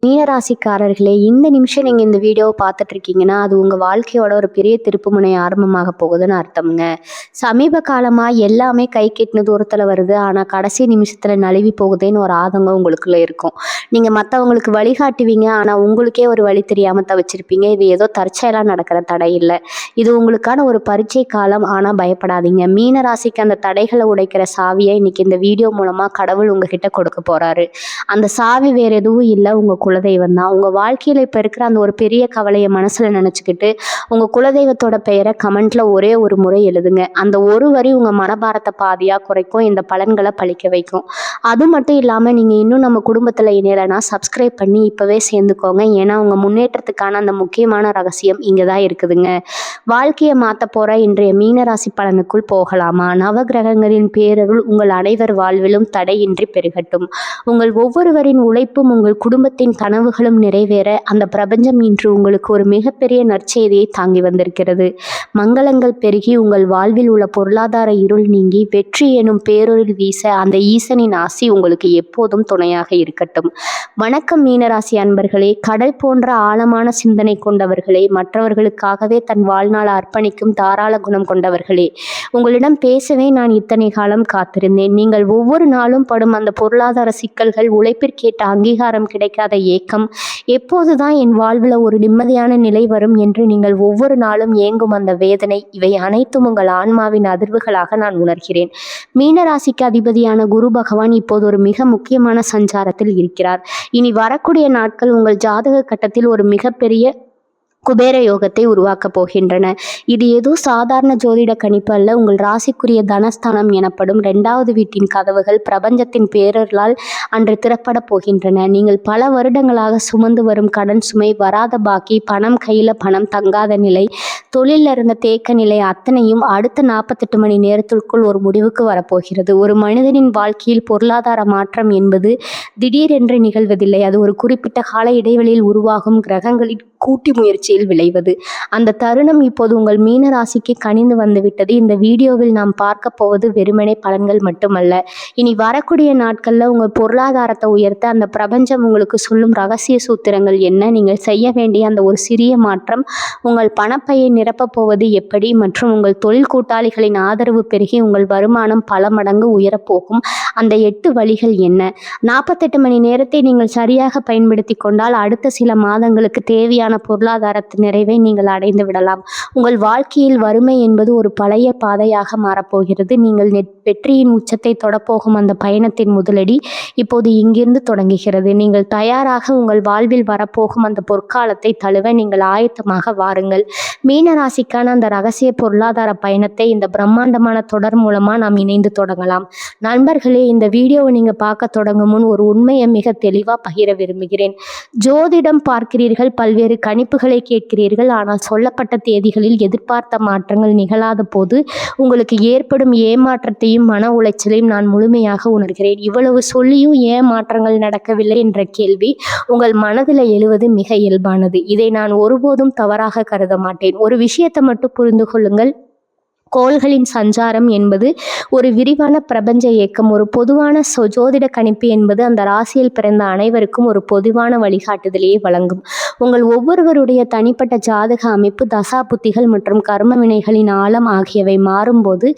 மீனராசிக்காரர்களே, இந்த நிமிஷம் நீங்க இந்த வீடியோவை பார்த்துட்டு இருக்கீங்கன்னா, அது உங்க வாழ்க்கையோட ஒரு பெரிய திருப்புமுனை ஆரம்பமாக போகுதுன்னு அர்த்தம்ங்க. சமீப காலமா எல்லாமே கை கெட்டின தூரத்துல வருது. ஆனா கடைசி நிமிஷத்துல நழுவி போகுதேன்னு ஒரு ஆதங்கம் உங்களுக்குள்ள இருக்கும். நீங்க மத்தவங்களுக்கு வழிகாட்டுவீங்க. ஆனா உங்களுக்கே ஒரு வழி தெரியாம தவிச்சிருப்பீங்க. இது ஏதோ தற்செயலா நடக்கிற தடை இல்ல. இது உங்களுக்கான ஒரு பரீட்சை காலம். ஆனா பயப்படாதீங்க. மீனராசிக்கு அந்த தடைகளை உடைக்கிற சாவியை இன்னைக்கு இந்த வீடியோ மூலமா கடவுள் உங்ககிட்ட கொடுக்க போறாரு. அந்த சாவி வேற எதுவும் இல்ல, உங்க குலதெய்வம் தான். உங்க வாழ்க்கையில இப்ப இருக்கிற அந்த ஒரு பெரிய கவலையை மனசுல நினைச்சுக்கிட்டு உங்க குலதெய்வத்தோட பெயரை கமெண்ட்ல ஒரே ஒரு முறை எழுதுங்க. அந்த ஒரு வரி உங்க மனபாரத்தை பாதியா குறைக்கும், இந்த பலன்களை பழிக்க வைக்கும். அது மட்டும் இல்லாம நீங்க இன்னும் நம்ம குடும்பத்துல இணையலைன்னா சப்ஸ்கிரைப் பண்ணி இப்பவே சேர்ந்துக்கோங்க. ஏன்னா உங்க முன்னேற்றத்துக்கான அந்த முக்கியமான ரகசியம் இங்கதான் இருக்குதுங்க. வாழ்க்கையை மாத்த போற இன்றைய மீனராசி பலனுக்குள் போகலாமா? நவகிரகங்களின் பேரருள் உங்கள் அனைவர் வாழ்விலும் தடையின்றி பெருகட்டும். உங்கள் ஒவ்வொருவரின் உழைப்பும் உங்கள் குடும்பத்தின் கனவுகளும் நிறைவேற அந்த பிரபஞ்சம் இன்று உங்களுக்கு ஒரு மிகப்பெரிய நற்செய்தியை தாங்கி வந்திருக்கிறது. மங்களங்கள் பெருகி உங்கள் வாழ்வில் உள்ள பொருளாதார இருள் நீங்கி வெற்றி எனும் பேரொருள் வீச அந்த ஈசனின் ஆசி உங்களுக்கு எப்போதும் துணையாக இருக்கட்டும். வணக்கம் மீனராசி அன்பர்களே. கடல் போன்ற ஆழமான சிந்தனை கொண்டவர்களே, மற்றவர்களுக்காகவே தன் வாழ்நாள் அர்ப்பணிக்கும் தாராள குணம் கொண்டவர்களே, உங்களிடம் பேசவே நான் இத்தனை காலம் காத்திருந்தேன். நீங்கள் ஒவ்வொரு நாளும் படும் அந்த பொருளாதார சிக்கல்கள், உழைப்பிற்கேற்ற அங்கீகாரம் கிடைக்காத ஏக்கம், எப்போதுதான் என் வாழ்வில் ஒரு நிம்மதியான நிலை வரும் என்று நீங்கள் ஒவ்வொரு நாளும் ஏங்கும் அந்த வேதனை, இவை அனைத்தும் உங்கள் ஆன்மாவின் அதிர்வுகளாக நான் உணர்கிறேன். மீனராசிக்கு அதிபதியான குரு பகவான் இப்போது ஒரு மிக முக்கியமான சஞ்சாரத்தில் இருக்கிறார். இனி வரக்கூடிய நாட்கள் உங்கள் ஜாதக கட்டத்தில் ஒரு மிகப்பெரிய குபேர யோகத்தை உருவாக்கப் போகின்றன. இது ஏதோ சாதாரண ஜோதிட கணிப்பு அல்ல. உங்கள் ராசிக்குரிய தனஸ்தானம் எனப்படும் 2வது வீட்டின் கதவுகள் பிரபஞ்சத்தின் பேரர்களால் அன்று திறப்பட போகின்றன. நீங்கள் பல வருடங்களாக சுமந்து வரும் கடன் சுமை, வராத பாக்கி, பணம் கையில் பணம் தங்காத நிலை, தொழிலில் இருந்த தேக்க நிலை அத்தனையும் அடுத்த 48 மணி நேரத்திற்குள் ஒரு முடிவுக்கு வரப்போகிறது. ஒரு மனிதனின் வாழ்க்கையில் பொருளாதார மாற்றம் என்பது திடீரென்று நிகழ்வதில்லை. அது ஒரு குறிப்பிட்ட கால இடைவெளியில் உருவாகும் கிரகங்களின் கூட்டி முயற்சியில் விளைவது. அந்த தருணம் இப்போது உங்கள் மீன ராசிக்கு கனிந்து வந்துவிட்டது. இந்த வீடியோவில் நாம் பார்க்க போவது வெறுமனே பலன்கள் மட்டுமல்ல. இனி வரக்கூடிய நாட்கள்ல உங்கள் பொருளாதாரத்தை உயர்த்த அந்த பிரபஞ்சம் உங்களுக்கு சொல்லும் ரகசிய சூத்திரங்கள் என்ன, நீங்கள் செய்ய வேண்டிய அந்த ஒரு சிறிய மாற்றம் உங்கள் பணப்பையை நிரப்பப் போவது எப்படி, மற்றும் உங்கள் தொழில் கூட்டாளிகளின் ஆதரவு பெருகி உங்கள் வருமானம் பல மடங்கு உயரப்போகும் அந்த 8 வழிகள் என்ன. 48 மணி நேரத்தை நீங்கள் சரியாக பயன்படுத்தி கொண்டால் அடுத்த சில மாதங்களுக்கு தேவையான பொருளாதார நிறைவை நீங்கள் அடைந்து விடலாம். உங்கள் வாழ்க்கையில் வறுமை என்பது ஒரு பழைய பாதையாக மாறப்போகிறது. நீங்கள் வெற்றியின் உச்சத்தை தொடப்போகும் அந்த பயணத்தின் முதலடி இப்போது இங்கிருந்து தொடங்குகிறது. நீங்கள் தயாராக உங்கள் வாழ்வில் வரப்போகும் அந்த பொற்காலத்தை தழுவ நீங்கள் ஆயத்தமாக வாருங்கள். மீனராசிக்கான அந்த ரகசிய பொருளாதார பயணத்தை இந்த பிரம்மாண்டமான தொடர் மூலமா நாம் இணைந்து தொடங்கலாம். நண்பர்களே, இந்த வீடியோவை நீங்க பார்க்க தொடங்கும் முன் ஒரு உண்மையை மிக தெளிவா பகிர விரும்புகிறேன். ஜோதிடம் பார்க்கிறீர்கள், பல்வேறு கணிப்புகளை கேட்கிறீர்கள். ஆனால் சொல்லப்பட்ட தேதிகளில் எதிர்பார்த்த மாற்றங்கள் நிகழாத போது உங்களுக்கு ஏற்படும் ஏமாற்றத்தையும் மன உளைச்சலையும் நான் முழுமையாக உணர்கிறேன். இவ்வளவு சொல்லியும் ஏன் மாற்றங்கள் நடக்கவில்லை என்ற கேள்வி உங்கள் மனதில் எழுவது மிக இயல்பானது. இதை நான் ஒருபோதும் தவறாக கருத மாட்டேன். ஒரு விஷயத்தை மட்டும் புரிந்து கொள்ளுங்கள். கோள்களின் சஞ்சாரம் என்பது ஒரு விரிவான பிரபஞ்ச இயக்கம். ஒரு பொதுவான ஜோதிட கணிப்பு என்பது அந்த ராசியில் பிறந்த அனைவருக்கும் ஒரு பொதுவான வழிகாட்டுதலையே வழங்கும். உங்கள் ஒவ்வொருவருடைய தனிப்பட்ட ஜாதக அமைப்பு, தசா புத்திகள் மற்றும் கர்ம வினைகளின் ஆழம் ஆகியவை மாறும்போது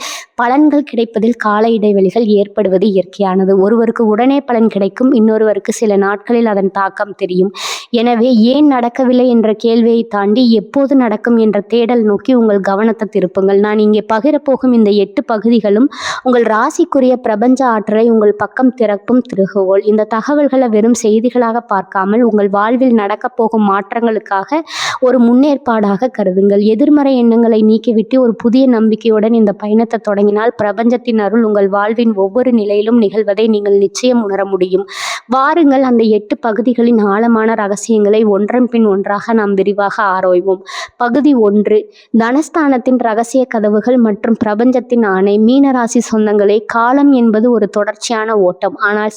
பலன்கள் கிடைப்பதில் கால இடைவெளிகள் ஏற்படுவது இயற்கையானது. ஒருவருக்கு உடனே பலன் கிடைக்கும், இன்னொருவருக்கு சில நாட்களில் அதன் தாக்கம் தெரியும். எனவே ஏன் நடக்கவில்லை என்ற கேள்வியை தாண்டி எப்போது நடக்கும் என்ற தேடல் நோக்கி உங்கள் கவனத்தை திருப்புங்கள். நான் இங்கே பகிரப்போகும் இந்த 8 பகுதிகளும் உங்கள் ராசிக்குரிய பிரபஞ்ச ஆற்றலை உங்கள் பக்கம் திறப்பும் திருகுகோள். இந்த தகவல்களை வெறும் செய்திகளாக பார்க்காமல் உங்கள் வாழ்வில் நடக்கப் போகும் மாற்றங்களுக்காக ஒரு முன்னேற்பாடாக கருதுங்கள். எதிர்மறை எண்ணங்களை நீக்கிவிட்டு ஒரு புதிய நம்பிக்கையுடன் இந்த பயணத்தை தொடங்கினால் பிரபஞ்சத்தின் அருள் உங்கள் வாழ்வின் ஒவ்வொரு நிலையிலும் நிகழ்வதை நீங்கள் நிச்சயம் உணர முடியும். வாருங்கள், அந்த 8 பகுதிகளின் ஆழமான ரகசியங்களை ஒன்றன் பின் ஒன்றாக நாம் விரிவாக ஆராய்வோம். பகுதி 1, தனஸ்தானத்தின் ரகசிய கதவுகள் மற்றும் பிரபஞ்சத்தின் ஆணை. மீனராசி சொந்தங்களே, காலம் என்பது ஒரு தொடர்ச்சியான ஓட்டம். ஆனால்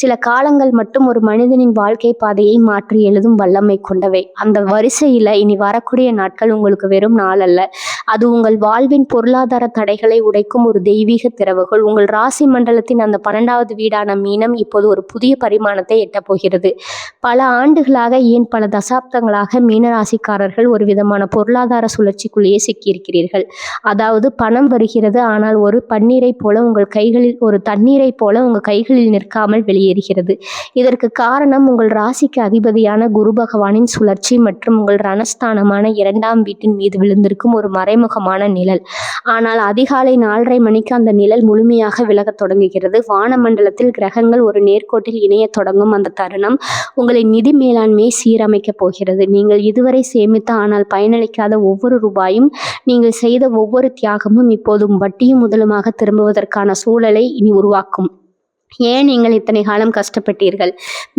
சில காலங்கள் மட்டும் ஒரு மனிதனின் வாழ்க்கை பாதையை மாற்றி எழுதும் வல்லமை கொண்டவை. அந்த வரிசையில இனி வரக்கூடிய நாட்கள் உங்களுக்கு வெறும் நாள் அல்ல, அது உங்கள் வாழ்வின் பொருளாதார தடைகளை உடைக்கும் ஒரு தெய்வீக திறவுகோல். உங்கள் ராசி மண்டலத்தின் அந்த 12வது வீடான மீனம் இப்போது ஒரு புதிய பரிமாணத்தை எட்டப் போகிறது. பல ஆண்டுகளாக, ஏன் பல தசாப்தங்களாக மீனராசிக்காரர்கள் ஒரு விதமான பொருளாதார சுழற்சிக்குள்ளேயே சிக்கியிருக்கிறீர்கள். அதாவது பணம் வருகிறது, ஆனால் ஒரு தண்ணீரை போல உங்கள் கைகளில் நிற்காமல் வெளியேறுகிறது. இதற்கு காரணம் உங்கள் ராசிக்கு அதிபதியான குரு பகவானின் சுழற்சி மற்றும் உங்கள் ரணஸ்தானமான 2ஆம் வீட்டின் மீது விழுந்திருக்கும் ஒரு மறைமுகமான நிழல். ஆனால் அதிகாலை 4:30 மணிக்கு அந்த நிழல் முழுமையாக விலகத் தொடங்குகிறது. வானமண்டலத்தில் கிரகங்கள் ஒரு நேர்கோட்டில் இணையத் தொடங்கும் அந்த தருணம் உங்களின் நிதி மேலாண்மையை சீரமைக்கப் போகிறது. நீங்கள் இதுவரை சேமித்த ஆனால் பயனளிக்காத ஒவ்வொரு ரூபாயும், நீங்கள் செய்த ஒவ்வொரு தியாகமும் இப்போது வட்டியும் முதலுமாக திரும்புவதற்கான சூழலை இனி உருவாக்கும். ஏன் நீங்கள் இத்தனை காலம் கஷ்டப்பட்டீர்கள்?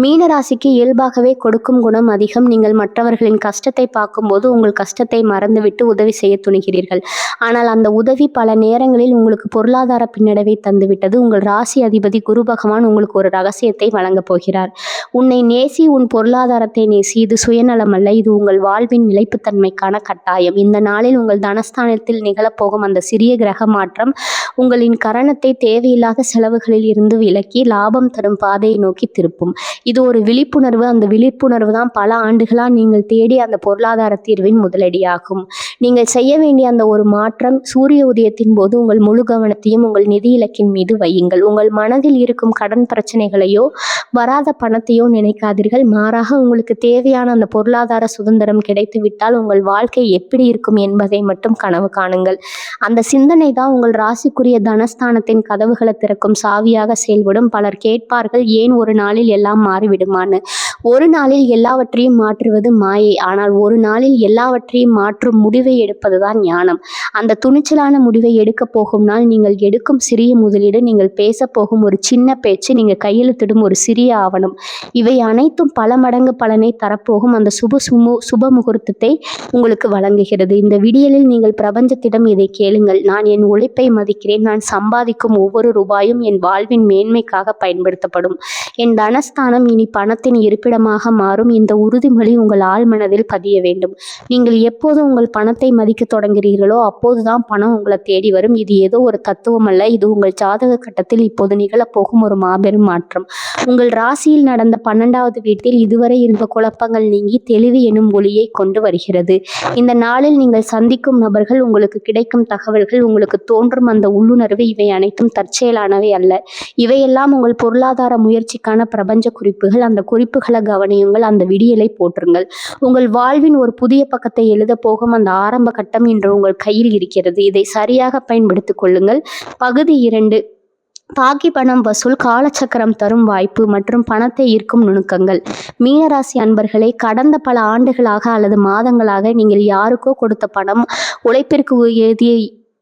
மீனராசிக்கு இயல்பாகவே கொடுக்கும் குணம் அதிகம். நீங்கள் மற்றவர்களின் கஷ்டத்தை பார்க்கும்போது உங்கள் கஷ்டத்தை மறந்துவிட்டு உதவி செய்ய துணிகிறீர்கள். ஆனால் அந்த உதவி பல நேரங்களில் உங்களுக்கு பொருளாதார பின்னடைவை தந்துவிட்டது. உங்கள் ராசி அதிபதி குரு பகவான் உங்களுக்கு ஒரு ரகசியத்தை வழங்கப் போகிறார். உன்னை நேசி, உன் பொருளாதாரத்தை நேசி. இது சுயநலம் அல்ல, இது உங்கள் வாழ்வின் நிலைப்புத்தன்மைக்கான கட்டாயம். இந்த நாளில் உங்கள் தனஸ்தானத்தில் நிகழப்போகும் அந்த சிறிய கிரக மாற்றம் உங்களின் கரணத்தை தேவையில்லாத செலவுகளில் இருந்து விலக்கி லாபம் தரும் பாதையை நோக்கி திருப்பும். இது ஒரு விழிப்புணர்வு. அந்த விழிப்புணர்வு தான் பல ஆண்டுகளாக நீங்கள் தேடி அந்த பொருளாதார தீர்வின் முதலடியாகும். நீங்கள் செய்ய வேண்டிய அந்த ஒரு மாற்றம், சூரிய உதயத்தின் போது உங்கள் முழு கவனத்தையும் உங்கள் நிதி இலக்கின் மீது வையுங்கள். உங்கள் மனதில் இருக்கும் கடன் பிரச்சனைகளையோ வராத பணத்தையோ நினைக்காதீர்கள். மாறாக, உங்களுக்கு தேவையான அந்த பொருளாதார சுதந்திரம் கிடைத்துவிட்டால் உங்கள் வாழ்க்கை எப்படி இருக்கும் என்பதை மட்டும் கனவு காணுங்கள். அந்த சிந்தனை தான் உங்கள் ராசிக்குரிய தனஸ்தானத்தின் கதவுகளை திறக்கும் சாவியாக செயல்படும். பலர் கேட்பார்கள், ஏன் ஒரு நாளில் எல்லாம் மாறிவிடுமான்னு. ஒரு நாளில் எல்லாவற்றையும் மாற்றுவது மாயை. ஆனால் ஒரு நாளில் எல்லாவற்றையும் மாற்றும் முடிவை எடுப்பதுதான் ஞானம். அந்த துணிச்சலான முடிவை எடுக்க போகும் நாள் நீங்கள் எடுக்கும் சிறிய முதலீடு, நீங்கள் பேச போகும் ஒரு சின்ன பேச்சு, நீங்கள் கையெழுத்திடும் ஒரு சிறிய ஆவணம், இவை அனைத்தும் பல மடங்கு பலனை தரப்போகும் அந்த சுப முகூர்த்தத்தை உங்களுக்கு வழங்குகிறது. இந்த விடியலில் நீங்கள் பிரபஞ்சத்திடம் இதை கேளுங்கள். நான் என் உழைப்பை மதிக்கிறேன். நான் சம்பாதிக்கும் ஒவ்வொரு ரூபாயும் என் வாழ்வின் மேன்மைக்காக பயன்படுத்தப்படும். என் தனஸ்தானம் இனி பணத்தின் இருப்பிடமாக மாறும். இந்த உறுதிமொழி உங்கள் ஆழ்மனதில் பதிய வேண்டும். நீங்கள் எப்போது உங்கள் பணத்தை மதிக்க தொடங்குகிறீர்களோ அப்போதுதான் பணம் உங்களை தேடி வரும். இது ஏதோ ஒரு தத்துவம் அல்ல, இது உங்கள் ஜாதக கட்டத்தில் இப்போது நிகழப்போகும் ஒரு மாபெரும் மாற்றம். உங்கள் ராசியில் நடந்த 12வது வீட்டில் இதுவரை இருந்த குழப்பங்கள் நீங்கி தெளிவு எனும் ஒளியை கொண்டு வருகிறது. இந்த நாளில் நீங்கள் சந்திக்கும் நபர்கள், உங்களுக்கு கிடைக்கும் தகவல்கள், உங்களுக்கு தோன்றும் அந்த உள்ளுணர்வு, இவை அனைத்தும் தற்செயலானவை அல்ல. இவையெல்லாம் உங்கள் பொருளாதார முயற்சிக்கான பிரபஞ்ச குறிப்புகள். அந்த குறிப்புகளை கவனியுங்கள். அந்த விடியலை போற்றுங்கள். உங்கள் வாழ்வின் ஒரு புதிய பக்கத்தை எழுத போகும் அந்த ஆரம்ப கட்டம் இன்று உங்கள் கையில் இருக்கிறது. இதை சரியாக பயன்படுத்திக் கொள்ளுங்கள். பகுதி 2, பாக்கி பணம் வசூல், காலச்சக்கரம் தரும் வாய்ப்பு மற்றும் பணத்தை ஈர்க்கும் நுணுக்கங்கள். மீனராசி அன்பர்களே, கடந்த பல ஆண்டுகளாக அல்லது மாதங்களாக நீங்கள் யாருக்கோ கொடுத்த பணம், உழைப்பிற்கு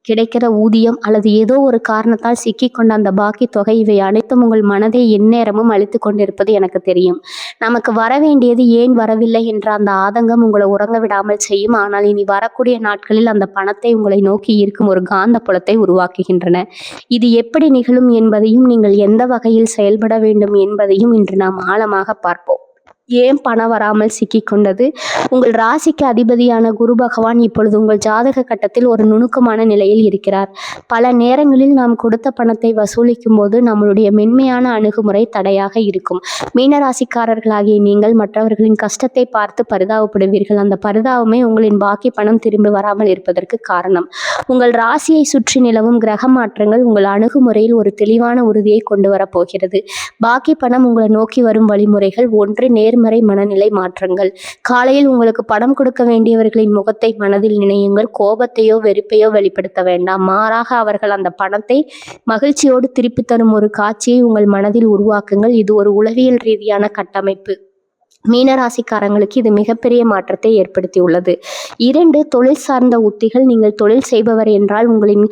கிடைக்கிற ஊதியம் அல்லது ஏதோ ஒரு காரணத்தால் சிக்கிக்கொண்ட அந்த பாக்கி தொகை, இவை அனைத்தும் உங்கள் மனதை எந்நேரமும் அழித்து கொண்டிருப்பது எனக்கு தெரியும். நமக்கு வர வேண்டியது ஏன் வரவில்லை என்ற அந்த ஆதங்கம் உங்களை உறங்க விடாமல் செய்யும். ஆனால் இனி வரக்கூடிய நாட்களில் அந்த பணத்தை உங்களை நோக்கி ஈர்க்கும் ஒரு காந்த புலத்தை உருவாக்குகின்றன. இது எப்படி நிகழும் என்பதையும், நீங்கள் எந்த வகையில் செயல்பட வேண்டும் என்பதையும் இன்று நாம் ஆழமாக பார்ப்போம். ஏன் பணம் வராமல் சிக்கிக்கொண்டது? உங்கள் ராசிக்கு அதிபதியான குரு பகவான் இப்பொழுது உங்கள் ஜாதக கட்டத்தில் ஒரு நுணுக்கமான நிலையில் இருக்கிறார். பல நேரங்களில் நாம் கொடுத்த பணத்தை வசூலிக்கும் போது நம்மளுடைய மென்மையான அணுகுமுறை தடையாக இருக்கும். மீனராசிக்காரர்களாகிய நீங்கள் மற்றவர்களின் கஷ்டத்தை பார்த்து பரிதாபப்படுவீர்கள். அந்த பரிதாபமே உங்களின் பாக்கி பணம் திரும்பி வராமல் இருப்பதற்கு காரணம். உங்கள் ராசியை சுற்றி நிலவும் கிரக மாற்றங்கள் உங்கள் அணுகுமுறையில் ஒரு தெளிவான உறுதியை கொண்டு வரப்போகிறது. பாக்கி பணம் உங்களை நோக்கி வரும் வழிமுறைகள்: 1. நேர்மறை மனநிலை மாற்றங்கள். காலையில் உங்களுக்கு பணம் கொடுக்க வேண்டியவர்களின் முகத்தை மனதில் நினையுங்கள். கோபத்தையோ வெறுப்பையோ வெளிப்படுத்த வேண்டாம். மாறாக அவர்கள் அந்த பணத்தை மகிழ்ச்சியோடு திருப்பி தரும் ஒரு காட்சியை உங்கள் மனதில் உருவாக்குங்கள். இது ஒரு உளவியல் ரீதியான கட்டமைப்பு. மீனராசிக்காரங்களுக்கு இது மிகப்பெரிய மாற்றத்தை ஏற்படுத்தியுள்ளது. 2. தொழில் சார்ந்த உத்திகள். நீங்கள் தொழில் செய்பவர் என்றால் உங்களின்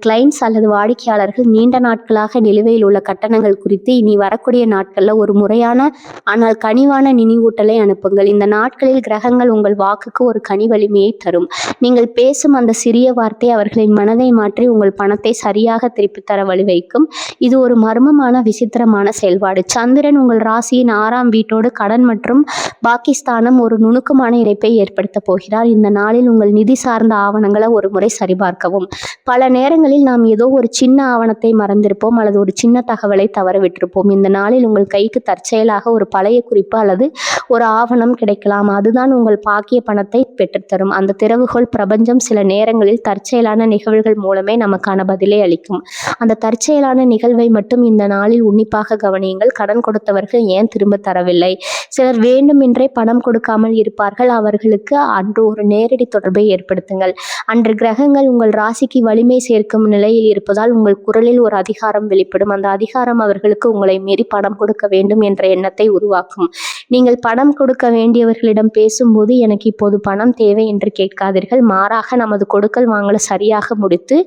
கிளைண்ட்ஸ் அல்லது வாடிக்கையாளர்கள் நீண்ட நாட்களாக நிலுவையில் உள்ள கட்டணங்கள் குறித்து இனி வரக்கூடிய நாட்களில் ஒரு முறையான ஆனால் கனிவான நினைவூட்டலை அனுப்புங்கள். இந்த நாட்களில் கிரகங்கள் உங்கள் வாக்குக்கு ஒரு கனி வலிமையை தரும். நீங்கள் பேசும் அந்த சிறிய வார்த்தை அவர்களின் மனதை மாற்றி உங்கள் பணத்தை சரியாக திருப்பி தர வழிவகுக்கும். இது ஒரு மர்மமான விசித்திரமான செயல்பாடு. சந்திரன் உங்கள் ராசியின் 6ஆம் வீட்டில் வீட்டோடு கடன் மற்றும் பாகிஸ்தானம் ஒரு நுணுக்கமான இணைப்பை ஏற்படுத்த போகிறார். இந்த நாளில் உங்கள் நிதி சார்ந்த ஆவணங்களை ஒரு முறை சரிபார்க்கவும். பல நேரங்களில் நாம் ஏதோ ஒரு சின்ன ஆவணத்தை மறந்திருப்போம் அல்லது ஒரு சின்ன தகவலை தவற விட்டிருப்போம். இந்த நாளில் உங்கள் கைக்கு தற்செயலாக ஒரு பழைய குறிப்பு அல்லது ஒரு ஆவணம் கிடைக்கலாம். அதுதான் உங்கள் பாக்கிய பணத்தை பெற்றுத்தரும். அந்த திறவுகோல் பிரபஞ்சம் சில நேரங்களில் தற்செயலான நிகழ்வுகள் மூலமே நமக்கான பதிலை அளிக்கும். அந்த தற்செயலான நிகழ்வை மட்டும் இந்த நாளில் உன்னிப்பாக கவனியுங்கள். கடன் கொடுத்தவர்கள் ஏன் திரும்ப தரவில்லை? சிலர் வேண்டுமென்றே பணம் கொடுக்காமல் இருப்பார்கள். அவர்களுக்கு அன்று ஒரு நேரடி தொடர்பை ஏற்படுத்துங்கள். அன்று கிரகங்கள் உங்கள் ராசிக்கு வலிமை சேர்க்கும் நிலையில் இருப்பதால் உங்கள் குரலில் ஒரு அதிகாரம் வெளிப்படும். அந்த அதிகாரம் அவர்களுக்கு உங்களை மீறி பணம் கொடுக்க வேண்டும் என்ற எண்ணத்தை உருவாக்கும். நீங்கள் பணம் கொடுக்க வேண்டியவர்களிடம் பேசும்போது எனக்கு இப்போது பணம் தேவை என்று கேட்காதீர்கள். மாறாக நமது கொடுக்கல் வாங்கலை சரியாக முடித்து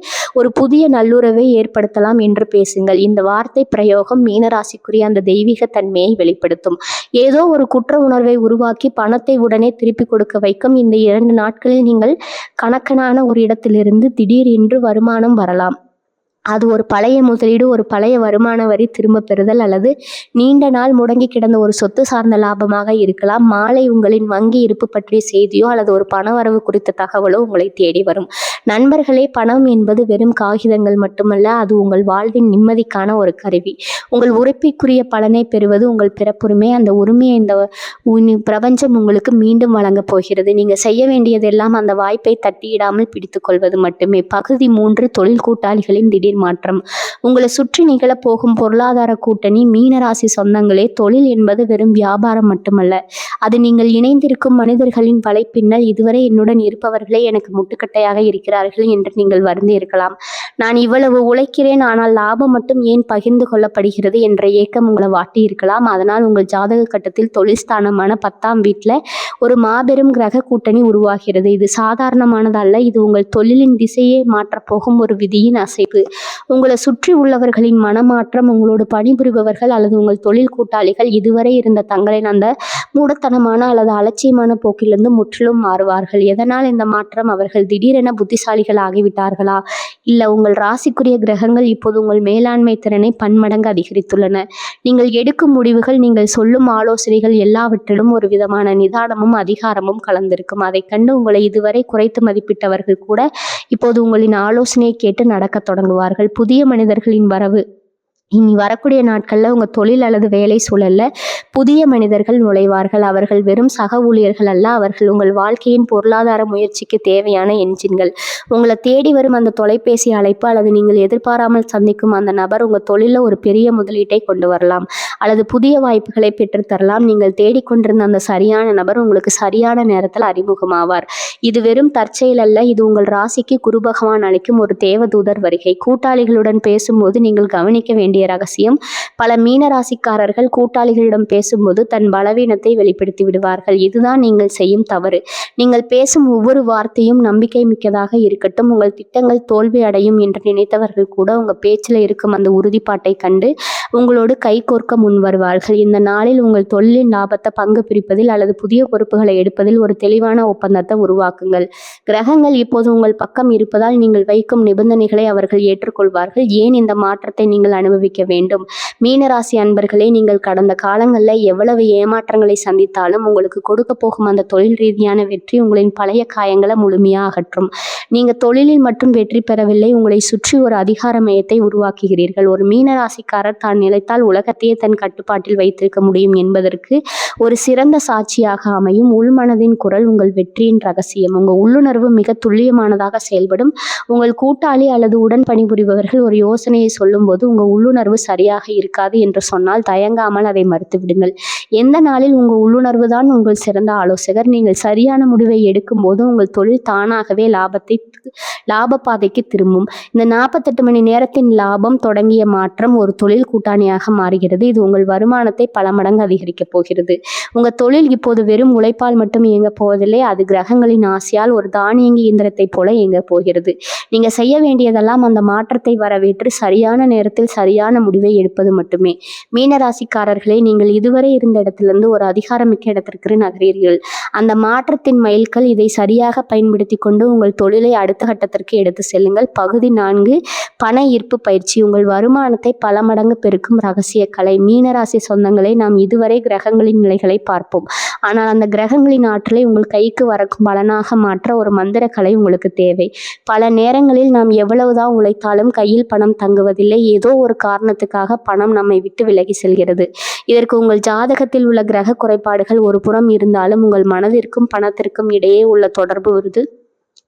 ஒரு புதிய நல்லுறவை ஏற்படுத்தலாம் என்று பேசுங்கள். இந்த வார்த்தை பிரயோகம் மீனராசிக்குரிய அந்த தெய்வீக தன்மையை வெளிப்படுத்தும். ஏதோ ஒரு குற்ற உணர்வை உருவாக்கி பணத்தை உடனே திருப்பி கொடுக்க வைக்கும். இந்த 2 நாட்களில் நீங்கள் கணக்கனான ஒரு இடத்திலிருந்து திடீர் என்று வருமானம் வரலாம். அது ஒரு பழைய முதலீடு, ஒரு பழைய வருமான வரி திரும்ப பெறுதல் அல்லது நீண்ட நாள் முடங்கி கிடந்த ஒரு சொத்து சார்ந்த லாபமாக இருக்கலாம். மாலை உங்களின் வங்கி இருப்பு பற்றிய செய்தியோ அல்லது ஒரு பணவரவு குறித்த தகவலோ உங்களை தேடி வரும். நண்பர்களே, பணம் என்பது வெறும் காகிதங்கள் மட்டுமல்ல, அது உங்கள் வாழ்வின் நிம்மதிக்கான ஒரு கருவி. உங்கள் உழைப்பிற்குரிய பலனை பெறுவது உங்கள் பிறப்புரிமை. அந்த உரிமையை இந்த பிரபஞ்சம் உங்களுக்கு மீண்டும் வழங்கப் போகிறது. நீங்கள் செய்ய வேண்டியதெல்லாம் அந்த வாய்ப்பை தட்டியிடாமல் பிடித்துக் கொள்வது மட்டுமே. பகுதி 3, தொழில் கூட்டாளிகளின் திடீர் மாற்றம். உங்களை சுற்றி நிகழப் போகும் பொருளாதார கூட்டணி. மீனராசி சொந்தங்களே, தொழில் என்பது வெறும் வியாபாரம் மட்டுமல்ல, அது நீங்கள் இணைந்திருக்கும் மனிதர்களின் வலைப்பின்னல். இதுவரை என்னுடன் இருப்பவர்களே எனக்கு முட்டுக்கட்டையாக இருக்கிறார்கள் என்று நீங்கள் வருந்தி இருக்கலாம். நான் இவ்வளவு உழைக்கிறேன், ஆனால் லாபம் மட்டும் ஏன் பகிர்ந்து கொள்ளப்படுகிறது என்ற ஏக்கம் உங்களை வாட்டி இருக்கலாம். அதனால் உங்கள் ஜாதக கட்டத்தில் தொழில் ஸ்தானமான 10ஆம் வீட்டில் ஒரு மாபெரும் கிரக கூட்டணி உருவாகிறது. இது சாதாரணமானதல்ல. இது உங்கள் தொழிலின் திசையை மாற்றப்போகும் ஒரு விதியின் அசைவு. உங்களை சுற்றி உள்ளவர்களின் மனமாற்றம். உங்களோடு பணிபுரிபவர்கள் அல்லது உங்கள் தொழில் கூட்டாளிகள் இதுவரை இருந்த தங்களின் அந்த மூடத்தனமான அல்லது அலட்சியமான போக்கிலிருந்து முற்றிலும் மாறுவார்கள். எதனால் இந்த மாற்றம்? அவர்கள் திடீரென புத்திசாலிகள் ஆகிவிட்டார்களா? இல்லை, உங்கள் ராசிக்குரிய கிரகங்கள் இப்போது உங்கள் மேலாண்மை திறனை பன்மடங்கு அதிகரித்துள்ளன. நீங்கள் எடுக்கும் முடிவுகள், நீங்கள் சொல்லும் ஆலோசனைகள் எல்லாவற்றிலும் ஒரு விதமான நிதானமும் அதிகாரமும் கலந்திருக்கும். அதை கண்டு உங்களை இதுவரை குறைத்து மதிப்பிட்டவர்கள் கூட இப்போது உங்களின் ஆலோசனையை கேட்டு நடக்க தொடங்குவார்கள். புதிய மனிதர்களின் வரவு. இனி வரக்கூடிய நாட்களில் உங்கள் தொழில் அல்லது வேலை சூழலில் புதிய மனிதர்கள் நுழைவார்கள். அவர்கள் வெறும் சக ஊழியர்கள் அல்ல, அவர்கள் உங்கள் வாழ்க்கையின் பொருளாதார முயற்சிக்கு தேவையான என்ஜின்கள். உங்களை தேடி வரும் அந்த தொலைபேசி அழைப்பு அல்லது நீங்கள் எதிர்பாராமல் சந்திக்கும் அந்த நபர் உங்கள் தொழிலில் ஒரு பெரிய முதலீட்டை கொண்டு வரலாம் அல்லது புதிய வாய்ப்புகளை பெற்றுத்தரலாம். நீங்கள் தேடிக்கொண்டிருந்த அந்த சரியான நபர் உங்களுக்கு சரியான நேரத்தில் அறிமுகமாவார். இது வெறும் தற்செயல் அல்ல, இது உங்கள் ராசிக்கு குரு பகவான் அளிக்கும் ஒரு தேவதூதர் வருகை. கூட்டாளிகளுடன் பேசும்போது நீங்கள் கவனிக்க வேண்டிய ரகசியம். பல மீனராசிக்காரர்கள் கூட்டாளிகளிடம் பேசும்போது தன் பலவீனத்தை வெளிப்படுத்தி விடுவார்கள். இதுதான் நீங்கள் செய்யும் தவறு. நீங்கள் பேசும் ஒவ்வொரு வார்த்தையும் நம்பிக்கை மிக்கதாக இருக்கட்டும். உங்கள் திட்டங்கள் தோல்வி அடையும் என்று நினைத்தவர்கள் கூட உங்கள் பேச்சில் இருக்கும் அந்த உறுதிப்பாட்டை கண்டு உங்களோடு கைகோர்க்க முன் வருவார்கள். இந்த நாளில் உங்கள் தொழிலின் லாபத்தை பங்கு பிரிப்பதில் அல்லது புதிய பொறுப்புகளை எடுப்பதில் ஒரு தெளிவான ஒப்பந்தத்தை உருவாக்குங்கள். கிரகங்கள் இப்போது உங்கள் பக்கம் இருப்பதால் நீங்கள் வைக்கும் நிபந்தனைகளை அவர்கள் ஏற்றுக்கொள்வார்கள். ஏன் இந்த மாற்றத்தை நீங்கள் அனுபவிக்க வேண்டும்? மீனராசி அன்பர்களே, நீங்கள் கடந்த காலங்களில் எவ்வளவு ஏமாற்றங்களை சந்தித்தாலும் உங்களுக்கு கொடுக்க போகும் அந்த தொழில் ரீதியான வெற்றி உங்களின் பழைய காயங்களை முழுமையாக அகற்றும். நீங்கள் தொழிலில் மட்டும் வெற்றி பெறவில்லை, உங்களை சுற்றி ஒரு அதிகார மையத்தை உருவாக்குகிறீர்கள். ஒரு மீனராசிக்காரர் தான் நிலைத்தால் உலகத்தையே தன் கட்டுப்பாட்டில் வைத்திருக்க முடியும் என்பதற்கு ஒரு சிறந்த சாட்சியாக அமையும். உள்மனதின் குரல் உங்கள் வெற்றியின் ரகசியம். உங்கள் உள்ளுணர்வு மிக துல்லியமானதாக செயல்படும். உங்கள் கூட்டாளி அல்லது உடன் பணிபுரிபவர்கள் ஒரு யோசனையை சொல்லும்போது உங்கள் உள்ளுணர்வு சரியாக இருக்காது என்று சொன்னால் தயங்காமல் அதை மறுத்துவிடுங்கள். எந்த நாளில் உங்கள் உள்ளுணர்வு தான் உங்கள் சிறந்த ஆலோசகர். நீங்கள் சரியான முடிவை எடுக்கும் போது உங்கள் தொழில் தானாகவே லாப பாதைக்கு திரும்பும். இந்த 48 மணி நேரத்தின் லாபம் தொடங்கிய மாற்றம் ஒரு தொழில் கூட்டாளியாக மாறுகிறது. இது உங்கள் வருமானத்தை பல மடங்கு அதிகரிக்கப் போகிறது. உங்கள் தொழில் இப்போது வெறும் உழைப்பால் மட்டும் இயங்க போவதில்லை, அது கிரகங்களின் ஆசையால் ஒரு தானியங்கி இயந்திரத்தை போல இயங்க போகிறது. நீங்க செய்ய வேண்டியதெல்லாம் அந்த மாற்றத்தை வரவேற்று சரியான நேரத்தில் சரியான சரியான முடிவை எடுப்பது மட்டுமே. மீனராசிக்காரர்களே, நீங்கள் இதுவரை இருந்த இடத்திலிருந்து ஒரு அதிகாரமிக்க இடத்திற்கு நகரீர்கள். அந்த மாற்றத்தின் மைல்கல். இதை சரியாக பயன்படுத்தி கொண்டு உங்கள் தொழிலை அடுத்த கட்டத்திற்கு எடுத்து செல்லுங்கள். பகுதி 4, பண ஈர்ப்பு பயிற்சி. உங்கள் வருமானத்தை பல மடங்கு பெருக்கும் ரகசிய கலை. மீனராசி சொந்தங்களை, நாம் இதுவரை கிரகங்களின் நிலைகளை பார்ப்போம். ஆனால் அந்த கிரகங்களின் ஆற்றலை உங்கள் கைக்கு வரக்கும் பலனாக மாற்ற ஒரு மந்திர கலை உங்களுக்கு தேவை. பல நேரங்களில் நாம் எவ்வளவுதான் உழைத்தாலும் கையில் பணம் தங்குவதில்லை. ஏதோ ஒரு காரணத்துக்காக பணம் நம்மை விட்டு விலகி செல்கிறது. இதற்கு உங்கள் ஜாதகத்தில் உள்ள கிரக குறைபாடுகள் ஒரு புறம் இருந்தாலும் உங்கள் மனதிற்கும் பணத்திற்கும் இடையே உள்ள தொடர்பு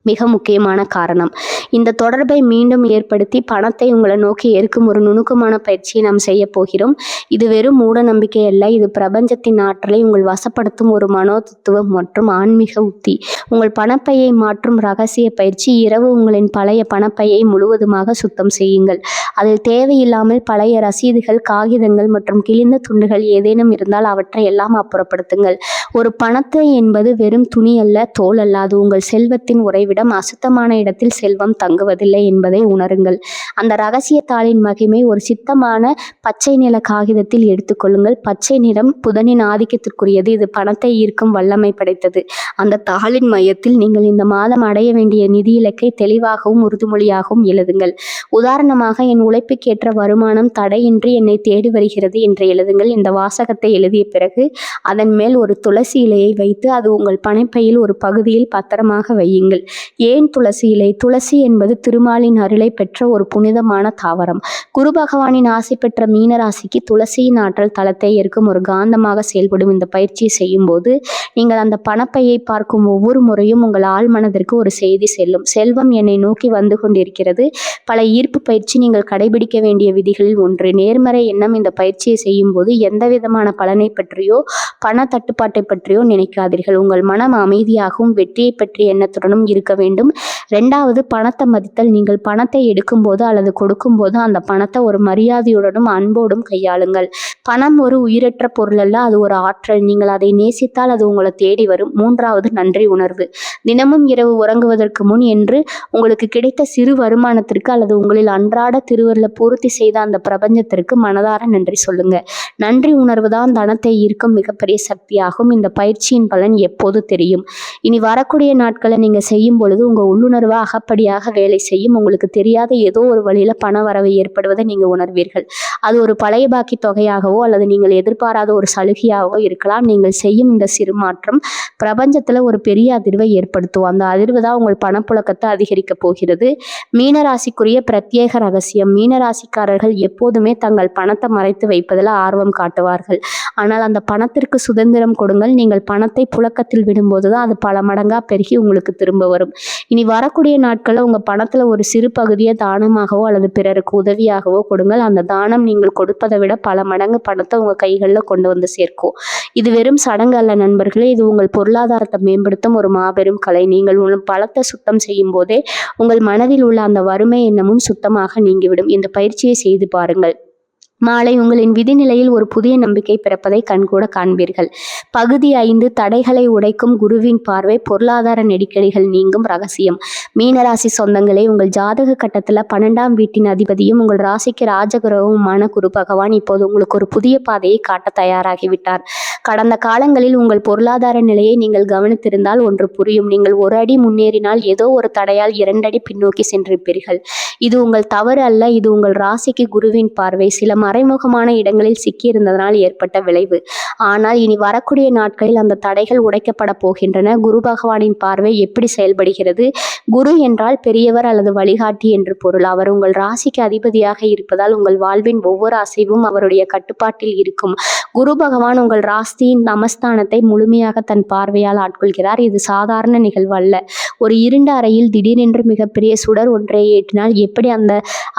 மிக முக்கியமான காரணம். இந்த தொடர்பை மீண்டும் ஏற்படுத்தி பணத்தை உங்களை நோக்கி ஏற்கும் ஒரு நுணுக்கமான பயிற்சியை நாம் செய்ய போகிறோம். இது வெறும் மூட நம்பிக்கை அல்ல. இது பிரபஞ்சத்தின் ஆற்றலை உங்கள் வசப்படுத்தும் ஒரு மனோதத்துவம் மற்றும் ஆன்மீக உத்தி. உங்கள் பணப்பையை மாற்றும் ரகசிய பயிற்சி. இரவு உங்களின் பழைய பணப்பையை முழுவதுமாக சுத்தம் செய்யுங்கள். அதில் தேவையில்லாமல் பழைய ரசீதுகள், காகிதங்கள் மற்றும் கிழிந்த துண்டுகள் ஏதேனும் இருந்தால் அவற்றை எல்லாம் அப்புறப்படுத்துங்கள். ஒரு பணத்தை என்பது வெறும் துணி அல்ல, தோல் அல்ல. அது உங்கள் செல்வத்தின் உறைவிடம். அசுத்தமான இடத்தில் செல்வம் தங்குவதில்லை என்பதை உணருங்கள். அந்த ரகசிய தாளின் மகிமை ஒரு சித்தமான பச்சை நிற காகிதத்தில் எடுத்துக்கொள்ளுங்கள். பச்சை நிறம் புதனின் ஆதிக்கத்திற்குரியது. இது பணத்தை ஈர்க்கும் வல்லமை படைத்தது. அந்த தாளின் மையத்தில் நீங்கள் இந்த மாதம் அடைய வேண்டிய நிதி இலக்கை தெளிவாகவும் உறுதிமொழியாகவும் எழுதுங்கள். உதாரணமாக, என் உழைப்புக்கேற்ற வருமானம் தடையின்றி என்னை தேடி வருகிறது என்று எழுதுங்கள். இந்த வாசகத்தை எழுதிய பிறகு அதன் மேல் ஒரு துளசி இலையை வைத்து அது உங்கள் பணப்பையில் ஒரு பகுதியில் பத்திரமாக வையுங்கள். ஏன் துளசி இலை? துளசி என்பது திருமாலின் அருளை பெற்ற ஒரு புனிதமான தாவரம். குரு பகவானின் ஆசை பெற்ற மீனராசிக்கு துளசியின் ஆற்றல் தளத்தை ஏற்கும் ஒரு காந்தமாக செயல்படும். இந்த பயிற்சியை செய்யும் போது நீங்கள் அந்த பணப்பையை பார்க்கும் ஒவ்வொரு முறையும் உங்கள் ஆழ் மனதிற்கு ஒரு செய்தி செல்லும். செல்வம் என்னை நோக்கி வந்து கொண்டிருக்கிறது. பல ஈர்ப்பு பயிற்சி. நீங்கள் கடைபிடிக்க வேண்டிய விதிகளில் ஒன்று, நேர்மறை எண்ணம். இந்த பயிற்சியை செய்யும் போது எந்த விதமான பலனை பற்றியோ பண தட்டுப்பாட்டை பற்றியோ நினைக்காதீர்கள். உங்கள் மனம் அமைதியாகவும் வெற்றியை பற்றிய எண்ணத்துடனும் இருக்க வேண்டும். 2வது, பணத்தை மதித்தல். நீங்கள் பணத்தை எடுக்கும் போது அல்லது கொடுக்கும் போது அந்த பணத்தை ஒரு மரியாதையுடனும் அன்போடும் கையாளுங்கள். பணம் ஒரு உயிரற்ற பொருள் அல்ல, அது ஒரு ஆற்றல். நீங்கள் அதை நேசித்தால் அது உங்களை தேடி வரும். 3வது, நன்றி உணர்வு. தினமும் இரவு உறங்குவதற்கு முன் என்று உங்களுக்கு கிடைத்த சிறு வருமானத்திற்கு அல்லது உங்களில் அன்றாட திருவருளை பூர்த்தி செய்த அந்த பிரபஞ்சத்திற்கு மனதார நன்றி சொல்லுங்க. நன்றி உணர்வு தான் தனத்தை ஈர்க்கும் மிகப்பெரிய சக்தியாகும். இந்த பயிற்சியின் பலன் எப்போது தெரியும்? இனி வரக்கூடிய நாட்களை நீங்க செய்யும் பொழுது உங்க உள்ளுணர்வு அகப்படியாக வேலை செய்யும். உங்களுக்கு தெரியாத ஏதோ ஒரு வழியில பண வரவு ஏற்படுவதை நீங்க உணர்வீர்கள். அது ஒரு பழைய பாக்கி தொகையாகவோ அல்லது நீங்கள் எதிர்பாராத ஒரு சலுகையாகவோ இருக்கலாம். நீங்கள் செய்யும் இந்த சிறு மாற்றம் பிரபஞ்சத்துல ஒரு பெரிய அதிர்வை ஏற்படுத்தும். அந்த அதிர்வு தான் உங்கள் பணப்புழக்கத்தை அதிகரிக்க போகிறது. மீனராசிக்குரிய பிரத்யேக ரகசியம். மீனராசிக்காரர்கள் எப்போதுமே தங்கள் பணத்தை மறைத்து வைப்பதில் ஆர்வம் காட்டுவார்கள். ஆனால் அந்த பணத்திற்கு சுதந்திரம் கொடுங்கள். நீங்கள் பணத்தை புழக்கத்தில் விடும்போது தான் அது பல மடங்கா பெருகி உங்களுக்கு திரும்ப வரும். இனி வரக்கூடிய நாட்களில் உங்கள் பணத்தில் ஒரு சிறு பகுதியை தானமாகவோ அல்லது பிறருக்கு உதவியாகவோ கொடுங்கள். அந்த தானம் நீங்கள் கொடுப்பதை விட பல மடங்கு பணத்தை உங்கள் கைகளில் கொண்டு வந்து சேர்க்கும். இது வெறும் சடங்கு அல்ல நண்பர்களே, இது உங்கள் பொருளாதாரத்தை மேம்படுத்தும் ஒரு மாபெரும் கலை. நீங்கள் உங்கள் பணத்தை சுத்தம் செய்யும் போதே உங்கள் மனதில் உள்ள அந்த வறுமை எண்ணமும் சுத்தமாக நீங்கிவிடும். இந்த பயிற்சியை செய்து பாருங்கள். மாலை உங்களின் விதிநிலையில் ஒரு புதிய நம்பிக்கை பிறப்பதை கண்கூட காண்பீர்கள். பகுதி 5, தடைகளை உடைக்கும் குருவின் பார்வை. பொருளாதார நெருக்கடிகள் நீங்கும் ரகசியம். மீனராசி சொந்தங்களே, உங்கள் ஜாதக கட்டத்தில் 12ஆம் வீட்டின் அதிபதியும் உங்கள் ராசிக்கு ராஜகுருவுமான குரு பகவான் இப்போது உங்களுக்கு ஒரு புதிய பாதையை காட்ட தயாராகிவிட்டார். கடந்த காலங்களில் உங்கள் பொருளாதார நிலையை நீங்கள் கவனித்திருந்தால் ஒன்று புரியும். நீங்கள் ஒரு அடி முன்னேறினால் ஏதோ ஒரு தடையால் 2 அடி பின்னோக்கி சென்றிருப்பீர்கள். இது உங்கள் தவறு அல்ல, இது உங்கள் ராசிக்கு குருவின் பார்வை. சில மறைமுகமான இடங்களில் சிக்கியிருந்ததனால் ஏற்பட்ட விளைவு. ஆனால் இனி வரக்கூடிய நாட்களில் அந்த தடைகள் உடைக்கப்பட போகின்றன. குரு பகவானின் பார்வை எப்படி செயல்படுகிறது? குரு என்றால் பெரியவர் அல்லது வழிகாட்டி என்று பொருள். அவர் உங்கள் ராசிக்கு அதிபதியாக இருப்பதால் உங்கள் வாழ்வின் ஒவ்வொரு அசைவும் அவருடைய கட்டுப்பாட்டில் இருக்கும். குரு பகவான் உங்கள் ராசியின் நமஸ்தானத்தை முழுமையாக தன் பார்வையால் ஆட்கொள்கிறார். இது சாதாரண நிகழ்வு அல்ல. ஒரு இருண்ட அறையில் திடீரென்று மிகப்பெரிய சுடர் ஒன்றை ஏற்றினால் எப்படி அந்த